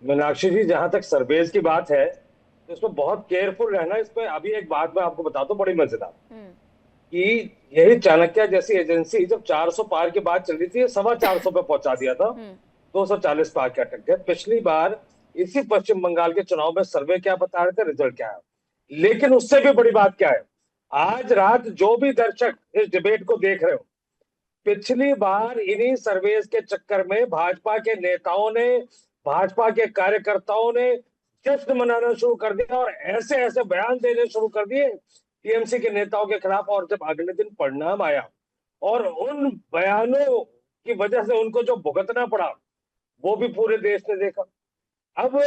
मीनाक्षी जी, जहां तक सर्वेज की बात है तो इसमें बहुत केयरफुल रहना। इसमें अभी एक बात मैं आपको बताता हूँ बड़ी मजेदार, हम्म। कि यही चाणक्य जैसी एजेंसी जब 400 पार की बात चल रही थी, 425 पे पहुंचा दिया था। हम्म। 240 पे आके अटक गए पिछली बार। इसी पश्चिम बंगाल के चुनाव में सर्वे क्या बता रहे थे, रिजल्ट क्या है। लेकिन उससे भी बड़ी बात क्या है, आज रात जो भी दर्शक इस डिबेट को देख रहे हो, पिछली बार इन्हीं सर्वेस के चक्कर में भाजपा के नेताओं ने, भाजपा के कार्यकर्ताओं ने जश्न मनाना शुरू कर दिया और ऐसे ऐसे बयान देने शुरू कर दिए टीएमसी के नेताओं के खिलाफ। और जब अगले दिन परिणाम आया और उन बयानों की वजह से उनको जो भुगतना पड़ा, वो भी पूरे देश ने देखा। अब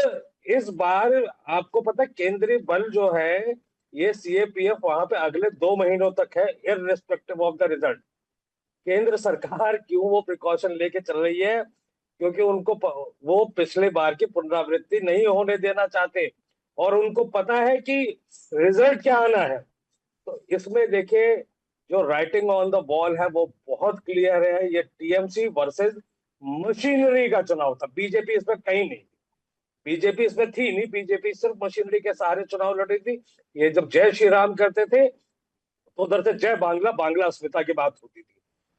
इस बार आपको पता है, केंद्रीय बल जो है, ये सीएपीएफ वहां पे अगले 2 महीनों तक है, इररिस्पेक्टिव ऑफ द रिजल्ट। केंद्र सरकार क्यों वो प्रिकॉशन लेके चल रही है, क्योंकि वो पिछले बार की पुनरावृत्ति नहीं होने देना चाहते। और उनको पता है कि रिजल्ट क्या आना है। तो इसमें देखिए, जो राइटिंग ऑन द वॉल है वो बहुत क्लियर है। ये टीएमसी वर्सेस मशीनरी का चुनाव था, बीजेपी इसमें कहीं नहीं। बीजेपी इसमें थी नहीं, बीजेपी सिर्फ मशीनरी के सहारे चुनाव लड़ रही थी। ये जब जय श्री राम करते थे तो उधर से जय बांग्ला, बांग्ला अस्मिता की बात होती थी।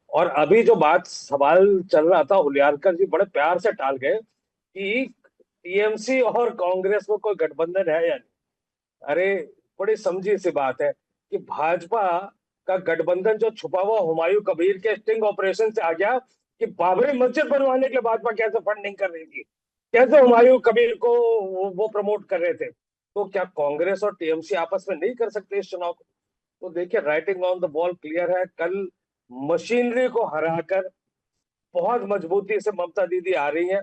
और अभी जो बात सवाल चल रहा था, हुलियारकर जी बड़े प्यार से टाल गए कि टीएमसी और कांग्रेस में कोई गठबंधन है या नहीं। अरे, बड़ी समझी सी बात है कि भाजपा का गठबंधन जो छुपा हुआ हुमायूं कबीर के स्टिंग ऑपरेशन से आ गया, कि बाबरी मस्जिद बनवाने के लिए भाजपा कैसे फंडिंग कर रही थी, कैसे हुमायूं कबीर को वो प्रमोट कर रहे थे। तो क्या कांग्रेस और टीएमसी आपस में नहीं कर सकते इस चुनाव को? तो देखिए, writing on the ball clear है। कल मशीनरी को हराकर बहुत मजबूती से ममता दीदी आ रही हैं,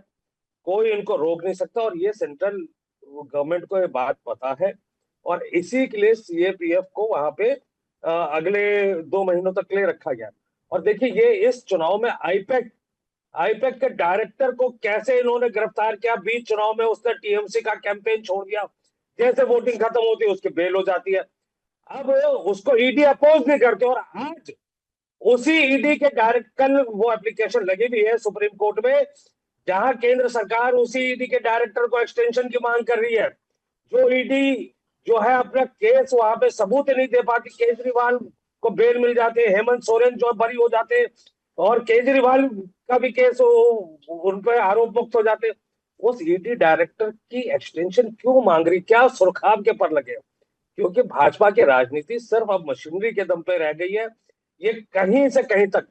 कोई इनको रोक नहीं सकता। और ये सेंट्रल गवर्नमेंट को ये बात पता है, और इसी के लिए सीएपीएफ को वहां पे अगले 2 महीनों तक के लिए रखा गया। और देखिए, ये इस चुनाव में आईपैक आईपैक के डायरेक्टर को कैसे इन्होंने गिरफ्तार किया बीच चुनाव में। उसने टीएमसी का कैंपेन छोड़ दिया, जैसे वोटिंग खत्म होती है उसकी बेल हो जाती है। अब उसको ईडी अपोज नहीं करते। और आज उसी ईडी के डायरेक्ट, कल वो एप्लीकेशन लगी हुई है सुप्रीम कोर्ट में, जहां केंद्र सरकार उसी ईडी के डायरेक्टर को एक्सटेंशन की मांग कर रही है। जो ईडी जो है अपना केस वहां पे सबूत नहीं दे पाती, केजरीवाल को बेल मिल जाते, हेमंत सोरेन जो बरी हो जाते, और केजरीवाल का भी केस उन पर आरोप मुक्त हो जाते। उस ईडी डायरेक्टर की एक्सटेंशन क्यों मांग रही, क्या सुरखाब के पर लगे? क्योंकि भाजपा की राजनीति सिर्फ अब मशीनरी के दम पे रह गई है। ये कहीं से कहीं तक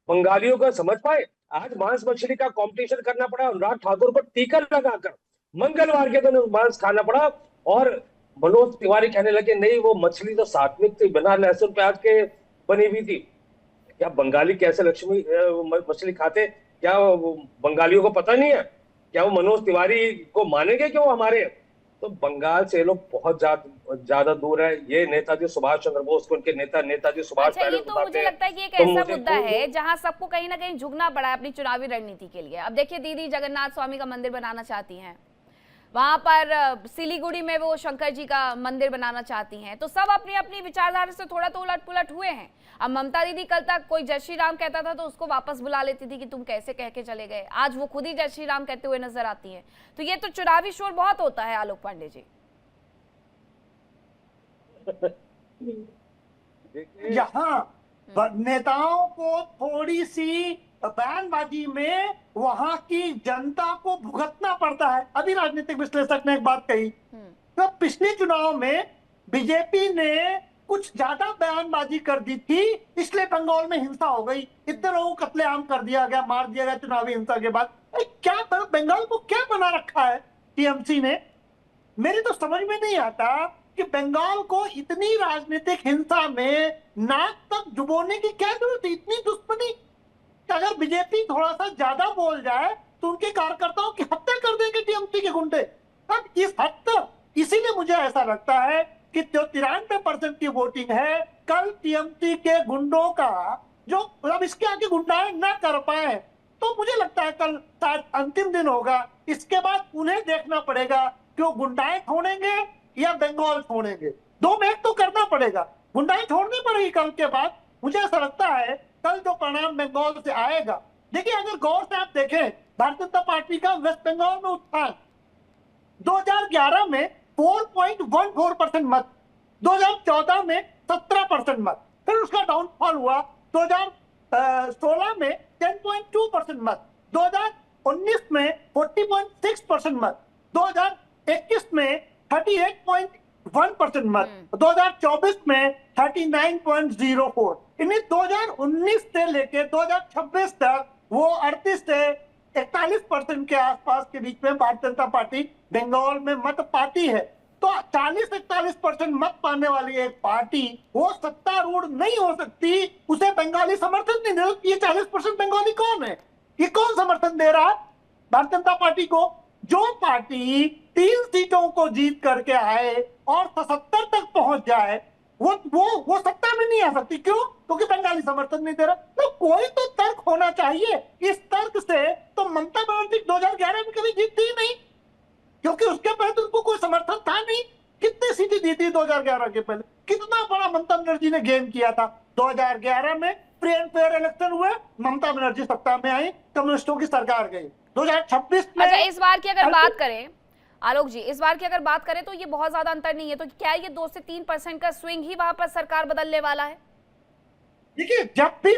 बंगालियों को समझ पाए। आज मांस मछली का कंपटीशन करना पड़ा, अनुराग ठाकुर को टीका लगाकर मंगलवार के दिन मांस खाना पड़ा। और मनोज तिवारी कहने लगे नहीं, वो मछली तो सात्विक थी, बिना लहसुन प्याज के बनी हुई थी। क्या बंगाली कैसे लक्ष्मी मछली खाते, क्या बंगालियों को पता नहीं है? क्या वो मनोज तिवारी को मानेंगे कि वो हमारे? तो बंगाल से ये लोग बहुत ज्यादा ज्यादा दूर है। ये नेताजी सुभाष चंद्र बोस को उनके नेता नेताजी सुभाष अच्छा, पहले ये तो बताते मुझे हैं, लगता है कि एक तो ऐसा मुझे मुद्दा खून है दो। जहां सबको कहीं ना कहीं झुकना पड़ा है अपनी चुनावी रणनीति के लिए। अब देखिए, दीदी जगन्नाथ स्वामी का मंदिर बनाना चाहती हैं, वहां पर सिलीगुड़ी में वो शंकर जी का मंदिर बनाना चाहती हैं। तो सब अपनी अपनी विचारधारा से थोड़ा तो उलट पुलट हुए हैं। अब ममता दीदी कल तक कोई जय श्री राम कहता था तो उसको वापस बुला लेती थी कि तुम कैसे कह के चले गए। आज वो खुद ही जय श्री राम कहते हुए नजर आती हैं। तो ये तो चुनावी शोर बहुत होता है आलोक पांडे जी। देखिए। यहाँ नेताओं को थोड़ी सी बयानबाजी में वहां की जनता को भुगतना पड़ता है। अभी राजनीतिक विश्लेषक ने एक बात कही, तो पिछले चुनाव में बीजेपी ने कुछ ज्यादा बयानबाजी कर दी थी, इसलिए बंगाल में हिंसा हो गई, इतने लोगों को कत्लेआम कर दिया गया, मार दिया गया चुनावी हिंसा के बाद। क्या बंगाल को क्या बना रखा है टीएमसी ने? मेरी तो समझ में नहीं आता कि बंगाल को इतनी राजनीतिक हिंसा में नाक तक डुबोने की क्या जरूरत है, इतनी दुश्मनी। अगर बीजेपी थोड़ा सा ज्यादा बोल जाए तो उनके कार्यकर्ताओं की हत्या कर देंगे टीएमसी के गुंडे। अब इस हद तक, इसीलिए मुझे ऐसा लगता है कि जो 93% की वोटिंग है, कल टीएमसी के गुंडों का जो मतलब इसके आगे गुंडाएं ना कर पाए, तो मुझे लगता है कल शायद अंतिम दिन होगा। इसके बाद उन्हें देखना पड़ेगा कि वो गुंडाएं छोड़ेंगे या बंगाल छोड़ेंगे। दो में एक तो करना पड़ेगा, गुंडाएं छोड़नी पड़ेगी कल के बाद। मुझे ऐसा लगता है कल जो परिणाम बंगाल से आएगा, देखिए अगर गौर से आप देखें भारतीय जनता पार्टी का वेस्ट बंगाल में उत्थान, 2011 में 4.14% मत, 2014 में 17% मत, फिर उसका डाउनफॉल हुआ 2016 में 10.2% मत, 2019 में 40.6% मत, 2021 में 38.1% मत, 2024 में 39.04। इन्हीं 2019 से लेके 2026 तक वो 38 से 41% के आसपास के बीच में भारतीय जनता पार्टी बंगाल में मत पाती है। तो 40-41% मत पाने वाली एक पार्टी वो सत्तारूढ़ नहीं हो सकती, उसे बंगाली समर्थन नहीं दे। ये 40% बंगाली कौन है? ये कौन समर्थन दे रहा है भारतीय जनता पार्टी को? जो पार्टी 3 सीटों को जीत करके आए और 77 तक पहुंच जाए, वो सत्ता में नहीं आ सकती। क्यों? क्योंकि बंगाली समर्थन नहीं दे रहा। तो कोई तो तर्क होना चाहिए। इस तर्क से तो ममता बनर्जी 2011 में कभी जीतती ही नहीं, क्योंकि उसके पहले तो उनको कोई समर्थन था नहीं। कितनी सीटें जीती 2011 के पहले? कितना बड़ा ममता बनर्जी ने गेम किया था। 2011 में फ्री एंड फेयर इलेक्शन हुए, ममता बनर्जी सत्ता में आई, कम्युनिस्टों की सरकार गई। 2026 में अच्छा, इस बार की अगर बात करें आलोक जी, इस बार की अगर बात करें तो ये बहुत ज्यादा अंतर नहीं है, तो क्या ये 2 से 3% का स्विंग ही वहां पर सरकार बदलने वाला है? देखिए, जब भी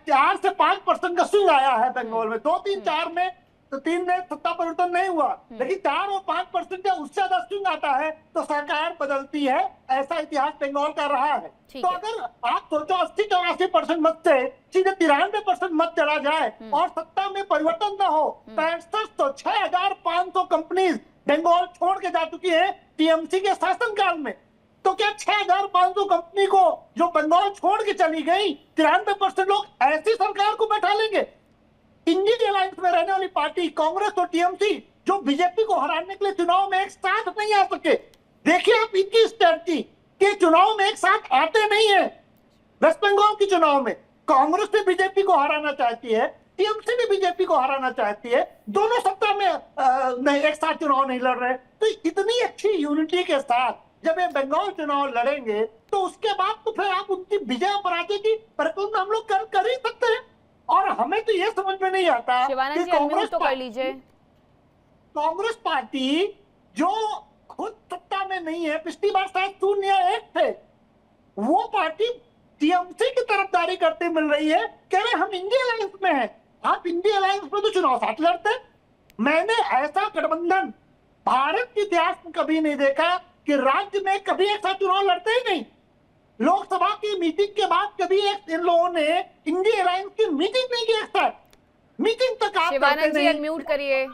4 से 5% का स्विंग आया है बंगाल में, 2, 3, 4 में तो 3 में सत्ता परिवर्तन नहीं हुआ, लेकिन 4 और 5% या उससे ज्यादा स्विंग आता है तो सरकार बदलती है। ऐसा इतिहास बंगाल का रहा है। तो अगर आप सोचो 80-84% मत से सीधे 93% मत चला जाए और सत्ता में परिवर्तन न हो, 65 तो 6500 कंपनीज बंगाल छोड़ के जा चुकी है टीएमसी के शासनकाल में। तो क्या 6500 कंपनी को जो बंगाल छोड़ के चली गई, 93% लोग ऐसी सरकार को बैठा लेंगे? इंडियन अलायंस में रहने वाली पार्टी कांग्रेस और टीएमसी जो बीजेपी को हराने के लिए चुनाव में एक साथ नहीं आ सके, देखिए आप इनकी स्ट्रेटजी के चुनाव में एक साथ आते नहीं है। वेस्ट बंगाल के चुनाव में कांग्रेस भी बीजेपी को हराना चाहती है, टीएमसी भी बीजेपी को हराना चाहती है, दोनों सत्ता में नहीं, एक साथ चुनाव नहीं लड़ रहे। तो इतनी अच्छी यूनिटी के साथ जब ये बंगाल चुनाव लड़ेंगे तो उसके बाद तो फिर आप उनकी विजय पराजय की परिकल्पना हम लोग कर ही सकते हैं। और हमें तो ये समझ में नहीं आता कि कांग्रेस पार्टी जो खुद सत्ता में नहीं है, पिछली बार शायद 0-1 थे, वो पार्टी टीएमसी की तरफदारी करते मिल रही है, कह रहे हम इंडिया अलायंस में हैं। आप इंडिया अलायंस में तो चुनाव साथ लड़ते। मैंने ऐसा गठबंधन भारत के इतिहास में कभी नहीं देखा कि राज्य में कभी एक साथ चुनाव लड़ते ही नहीं। लोकसभा की मीटिंग के बाद कभी इन लोगों ने इंडिया अलायंस की मीटिंग नहीं की, एक साथ मीटिंग तक आप शिवानंद जी अनम्यूट करिए।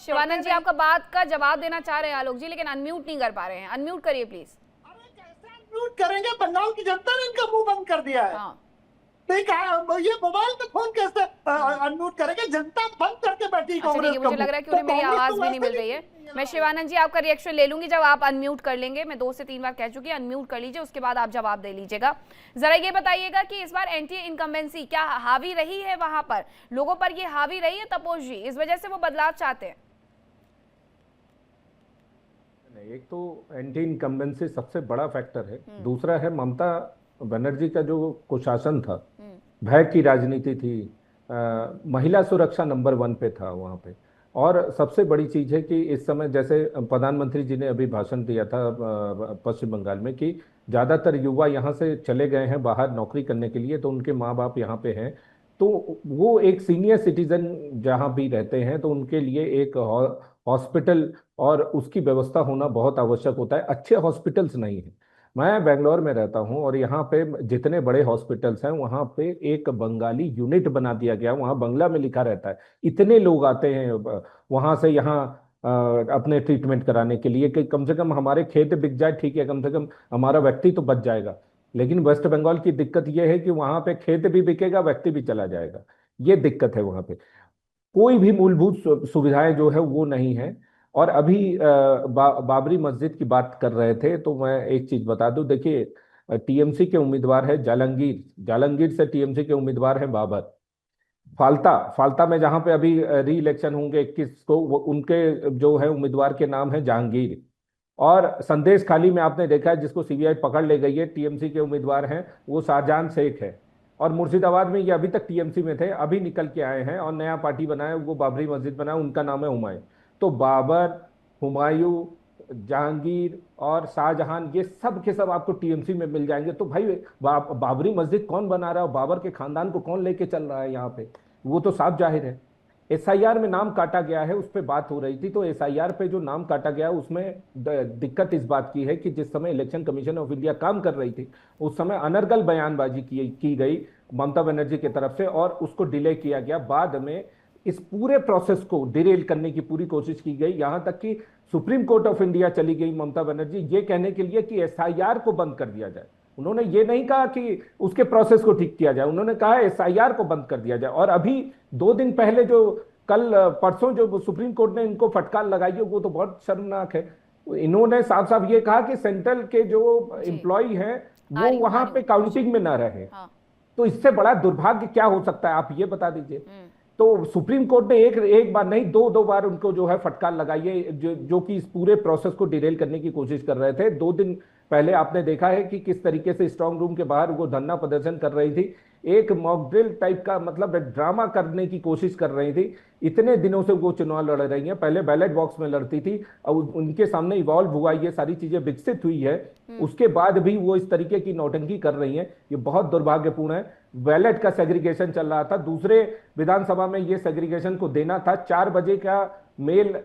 शिवानंद जी आपका बात का जवाब देना चाह रहे हैं आलोक जी, लेकिन अनम्यूट नहीं कर पा रहे हैं। अनम्यूट करिए प्लीज। अरे कैसे अनम्यूट करेंगे? बंगाल की जनता ने इनका मुंह बंद कर दिया है। ये मोबाइल पे फोन कैसे अनम्यूट करेंगे? जनता बंद करके बैठी कांग्रेस। मुझे लग रहा है कि उन्हें मेरी आवाज भी नहीं मिल रही है। मैं शिवानंद जी आपका रिएक्शन ले लूंगी जब आप अनम्यूट कर लेंगे। मैं 2 से 3 बार कह चुकी हूं, अनम्यूट कर लीजिए, उसके बाद आप जवाब दे लीजिएगा। जरा ये बताइएगा कि इस बार एंटी इनकम्बेंसी क्या हावी रही है वहां पर, लोगों पर ये हावी रही है तपोज जी, इस वजह से वो बदलाव चाहते हैं? एक तो एंटी इनकम्बेंसी सबसे बड़ा फैक्टर है, दूसरा है ममता बनर्जी का जो कुशासन था, भय की राजनीति थी, महिला सुरक्षा नंबर 1 पे था वहाँ पे। और सबसे बड़ी चीज है कि इस समय जैसे प्रधानमंत्री जी ने अभी भाषण दिया था पश्चिम बंगाल में कि ज्यादातर युवा यहाँ से चले गए हैं बाहर नौकरी करने के लिए, तो उनके माँ बाप यहाँ पे हैं, तो वो एक सीनियर सिटीजन जहाँ भी रहते हैं तो उनके लिए एक हॉस्पिटल और उसकी व्यवस्था होना बहुत आवश्यक होता है। अच्छे हॉस्पिटल्स नहीं है। मैं बेंगलोर में रहता हूं और यहाँ पे जितने बड़े हॉस्पिटल्स हैं वहाँ पे एक बंगाली यूनिट बना दिया गया, वहाँ बंगला में लिखा रहता है। इतने लोग आते हैं वहाँ से यहाँ अपने ट्रीटमेंट कराने के लिए कि कम से कम हमारे खेत बिक जाए, ठीक है, कम से कम हमारा व्यक्ति तो बच जाएगा। लेकिन वेस्ट बंगाल की दिक्कत यह है कि वहाँ पे खेत भी बिकेगा, व्यक्ति भी चला जाएगा। ये दिक्कत है वहाँ पे। कोई भी मूलभूत सुविधाएं जो है वो नहीं है। और अभी बाबरी मस्जिद की बात कर रहे थे तो मैं एक चीज बता दूं, देखिए टीएमसी के उम्मीदवार है जालंगीर से टीएमसी के उम्मीदवार है बाबर। फाल्ता में जहां पे अभी री इलेक्शन होंगे 21 को, वो उनके जो है उम्मीदवार के नाम है जहांगीर। और संदेश खाली में आपने देखा है जिसको सीबीआई पकड़ ले गई है, टीएमसी के उम्मीदवार हैं वो शाहजहां शेख है। और मुर्शिदाबाद में ये अभी तक टीएमसी में थे, अभी निकल के आए हैं और नया पार्टी बनाया, वो बाबरी मस्जिद बनाया, उनका नाम है हुमायूं। तो बाबर, हुमायूं, जहांगीर और शाहजहां ये सब के सब आपको टीएमसी में मिल जाएंगे। तो भाई बाबरी मस्जिद कौन बना रहा है और बाबर के खानदान को कौन लेके चल रहा है यहाँ पे, वो तो साफ जाहिर है। एसआईआर में नाम काटा गया है, उस पर बात हो रही थी। तो एसआईआर पे जो नाम काटा गया है उसमें दिक्कत इस बात की है कि जिस समय इलेक्शन कमीशन ऑफ इंडिया काम कर रही थी उस समय अनर्गल बयानबाजी की गई ममता बनर्जी की तरफ से और उसको डिले किया गया। बाद में इस पूरे प्रोसेस को डिरेल करने की पूरी कोशिश की गई, यहां तक कि सुप्रीम कोर्ट ऑफ इंडिया चली गई ममता बनर्जी ये कहने के लिए कि एसआईआर को बंद कर दिया जाए। उन्होंने ये नहीं कहा कि उसके प्रोसेस को ठीक किया जाए, उन्होंने कहा एसआईआर को बंद कर दिया जाए। और अभी 2 दिन पहले जो कल परसों जो सुप्रीम कोर्ट ने इनको फटकार लगाई है वो तो बहुत शर्मनाक है। इन्होंने साफ साफ ये कहा कि सेंट्रल के जो एम्प्लॉय हैं वो वहां पे काउंटिंग में ना रहे। तो इससे बड़ा दुर्भाग्य क्या हो सकता है, आप ये बता दीजिए। तो सुप्रीम कोर्ट ने एक बार नहीं दो बार उनको जो है फटकार लगाई है, जो कि इस पूरे प्रोसेस को डिरेल करने की कोशिश कर रहे थे। 2 दिन पहले आपने देखा है कि किस तरीके से स्ट्रांग रूम के बाहर वो धरना प्रदर्शन कर रही थी, एक मॉक ड्रिल टाइप का मतलब ड्रामा करने की कोशिश कर रही थी। इतने दिनों से वो चुनाव लड़ रही हैं, पहले बैलेट बॉक्स में लड़ती थी और उनके सामने इवॉल्व हुआ, ये सारी चीजें विकसित हुई है, उसके बाद भी वो इस तरीके की नौटंकी कर रही हैं। ये बहुत दुर्भाग्यपूर्ण है। बैलेट का सेग्रीगेशन चल रहा था, दूसरे विधानसभा में ये सेग्रीगेशन को देना था। 4 बजे का मेल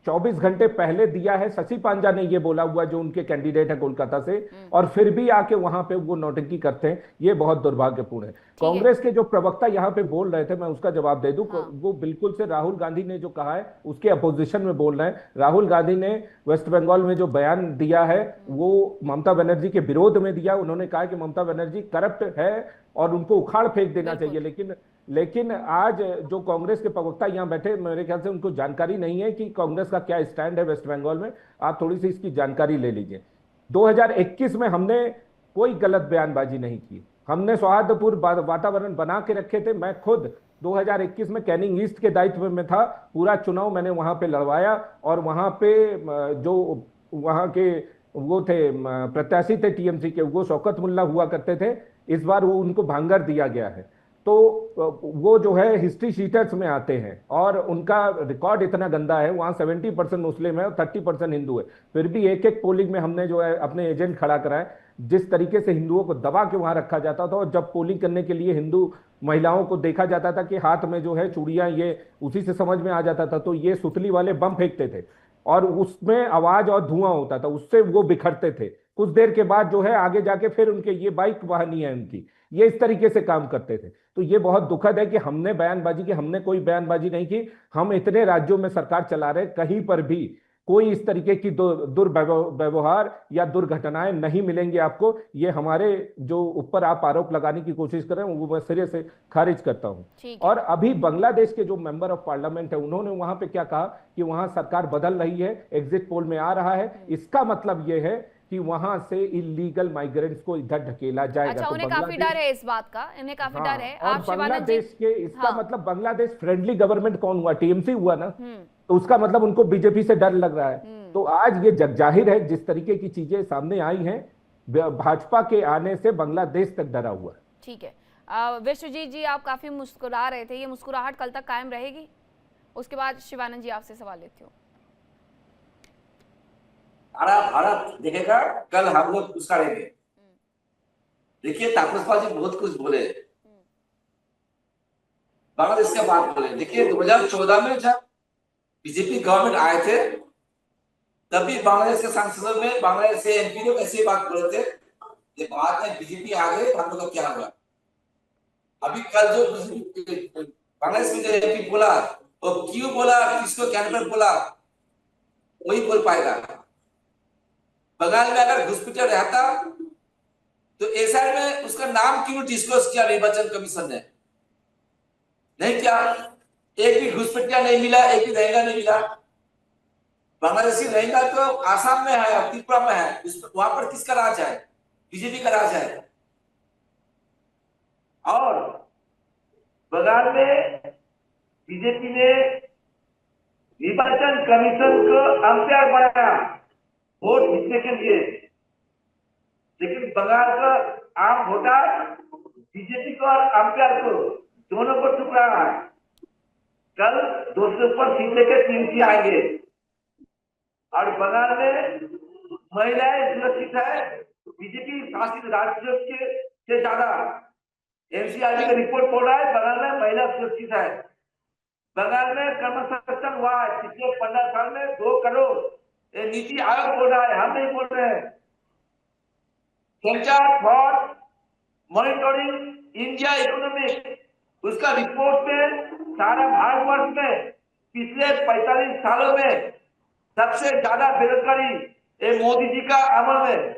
24 घंटे पहले दिया है, शशि पांजा ने ये बोला हुआ जो उनके कैंडिडेट है कोलकाता से, और फिर भी आके वहां पे वो नौटंकी करते हैं। ये बहुत दुर्भाग्यपूर्ण है। कांग्रेस के जो प्रवक्ता यहाँ पे बोल रहे थे, मैं उसका जवाब दे दूं। वो बिल्कुल से राहुल गांधी ने जो कहा है उसके अपोजिशन में बोल रहे हैं। राहुल गांधी ने वेस्ट बंगाल में जो बयान दिया है वो ममता बनर्जी के विरोध में दिया। उन्होंने कहा कि ममता बनर्जी करप्ट है और उनको उखाड़ फेंक देना चाहिए। लेकिन आज जो कांग्रेस के प्रवक्ता यहाँ बैठे, मेरे ख्याल से उनको जानकारी नहीं है कि कांग्रेस का क्या स्टैंड है वेस्ट बंगाल में। आप थोड़ी सी इसकी जानकारी ले लीजिए। 2021 में हमने कोई गलत बयानबाजी नहीं की, हमने सौहार्दपूर्ण वातावरण बना के रखे थे। मैं खुद 2021 में कैनिंग ईस्ट के दायित्व में था, पूरा चुनाव मैंने वहां पे लड़वाया और वहां पे जो वहां के वो थे प्रत्याशी थे टीएमसी के, वो शौकत मुल्ला हुआ करते थे। इस बार वो उनको भांगर दिया गया है। तो वो जो है हिस्ट्री शीटर्स में आते हैं और उनका रिकॉर्ड इतना गंदा है। वहां 70% मुस्लिम है और 30% हिंदू है, फिर भी एक पोलिंग में हमने जो है अपने एजेंट खड़ा कराए। जिस तरीके से हिंदुओं को दबा के वहां रखा जाता था, और जब पोलिंग करने के लिए हिंदू महिलाओं को देखा जाता था कि हाथ में जो है चूड़ियां, ये उसी से समझ में आ जाता था, तो ये सुतली वाले बम फेंकते थे और उसमें आवाज और धुआं होता था, उससे वो बिखरते थे। कुछ देर के बाद जो है आगे जाके फिर उनके ये बाइक वाहनी है उनकी, ये इस तरीके से काम करते थे। तो ये बहुत दुखद है कि हमने बयानबाजी की, हमने कोई बयानबाजी नहीं की। हम इतने राज्यों में सरकार चला रहे, कहीं पर भी कोई इस तरीके की दुर्व्यवहार या दुर्घटनाएं नहीं मिलेंगी आपको। ये हमारे जो ऊपर आप आरोप लगाने की कोशिश कर रहे हैं वो मैं सिरे से खारिज करता हूं। और अभी बांग्लादेश के जो मेंबर ऑफ पार्लियामेंट है उन्होंने वहां पे क्या कहा कि वहां सरकार बदल रही है, एग्जिट पोल में आ रहा है। इसका मतलब ये है कि वहां से इलीगल माइग्रेंट्स को इधर ढकेला जाएगा। अच्छा, तो उन्हें काफी डर है इस बात का, इन्हें काफी डर है। और बांग्लादेश के इसका मतलब बांग्लादेश फ्रेंडली गवर्नमेंट कौन हुआ? टीएमसी हुआ ना, तो उसका मतलब उनको बीजेपी से डर लग रहा है। तो आज ये जग जाहिर है जिस तरीके की चीजें सामने आई हैं, भाजपा के आने से बांग्लादेश तक डरा हुआ है। ठीक है, विश्वजीत जी आप काफी मुस्कुरा रहे थे, ये मुस्कुराहट कल तक कायम रहेगी? उसके बाद शिवानंद जी आपसे सवाल लेती हूँ। भारत देखेगा कल हम लोग मुस्कुराएंगे। देखिए तापस जी बहुत कुछ बोले, बांग्लादेश का बात बोले। देखिए 2014 में जब बीजेपी गवर्नमेंट आए थे तभी बांग्लादेश के सांसदों में बांग्लादेश से एमपी लोग ऐसी बात बोले थे। ये बाद में बीजेपी आ गए, हम लोग का क्या हुआ? अभी कल जो बांग्लादेश में जो एमपी बोला वो क्यों बोला, किसको कैंडिडेट बोला, वही बोल पाएगा। बंगाल में अगर घुसपैठिया रहता तो एसआईआर में उसका नाम क्यों डिस्क्लोज किया निर्वाचन कमीशन ने? नहीं क्या एक भी घुसपैठिया नहीं मिला, एक भी रहेगा नहीं मिला। बांग्लादेशी रहेगा तो आसाम में है, त्रिपुरा में है, वहां पर किसका राज है? बीजेपी का राज है। और बंगाल में बीजेपी ने निर्वाचन कमीशन को अंपायर बनाया वोट जीतने के लिए, लेकिन बंगाल का आम वोटर बीजेपी को और अंपायर को दोनों को टुकड़ा है। कल 200 पर सीट लेकर टीएमसी आएंगे। और बंगाल में महिलाएं सुरक्षित है। बीजेपी शासित राज्यों के से ज्यादा एनसीआरबी का रिपोर्ट बोल रहा है बंगाल में महिला सुरक्षित है। बंगाल में कर्मसंस्थान हुआ है पिछले 15 साल में 2 करोड़। ये नीति आयोग बोल रहा है, हम नहीं बोल रहे हैं। Centre for monitoring India economic उसका रिपोर्ट में सारा भारतवर्ष में पिछले 45 सालों में सबसे ज्यादा बेरोजगारी ये मोदी जी का अमल में।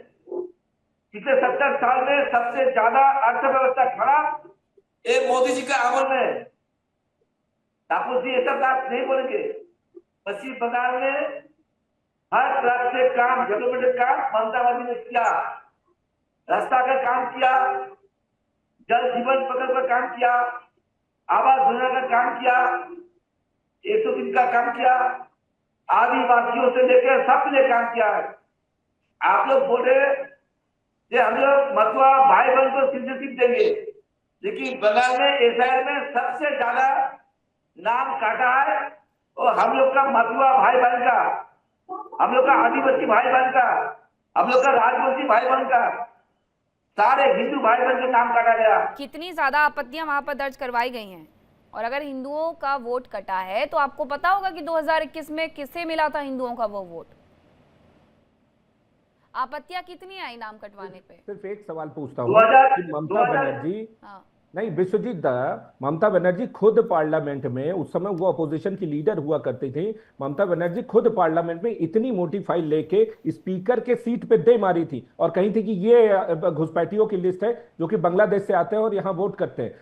पिछले 70 साल में सबसे ज्यादा अर्थव्यवस्था खराब ये मोदी जी का अमल में। तापस जी ये सब आप नहीं बोलेंगे। पश्चिम बंगाल में हर तरह से काम डेवलपमेंट का ममता बनर्जी ने किया। रास्ता का काम किया, जल जीवन प्रकल्प का काम किया, आवास योजना का काम किया, 103 का काम किया, आदिवासियों से लेकर सबने काम किया है। आप लोग बोल रहे कि हम लोग मतुआ भाई बहन को सिटीजनशिप देंगे, लेकिन बंगाल में एसआईआर में सबसे ज्यादा नाम काटा है और हम लोग का मतुआ भाई बहन का, हम लोग का आदिवासी भाई बहन का, हम लोग का राजवंशी भाई बहन का, सारे हिंदू भाई बहन के नाम काटा गया। कितनी ज्यादा आपत्तियां वहां पर दर्ज करवाई गई हैं। और अगर हिंदुओं का वोट कटा है तो आपको पता होगा कि 2021 में किससे मिला था हिंदुओं का वो वोट। आपत्तियां कितनी आई नाम कटवाने पे? सिर्फ एक सवाल पूछता हूँ कि ममता बनर्जी नहीं विश्वजीत दा, ममता बनर्जी खुद पार्लियामेंट में उस समय वो अपोजिशन की लीडर हुआ करती थी। ममता बनर्जी खुद पार्लियामेंट में इतनी मोटी फाइल लेके स्पीकर के सीट पे दे मारी थी और कही थी कि ये घुसपैठियों की लिस्ट है जो कि बांग्लादेश से आते हैं और यहाँ वोट करते हैं।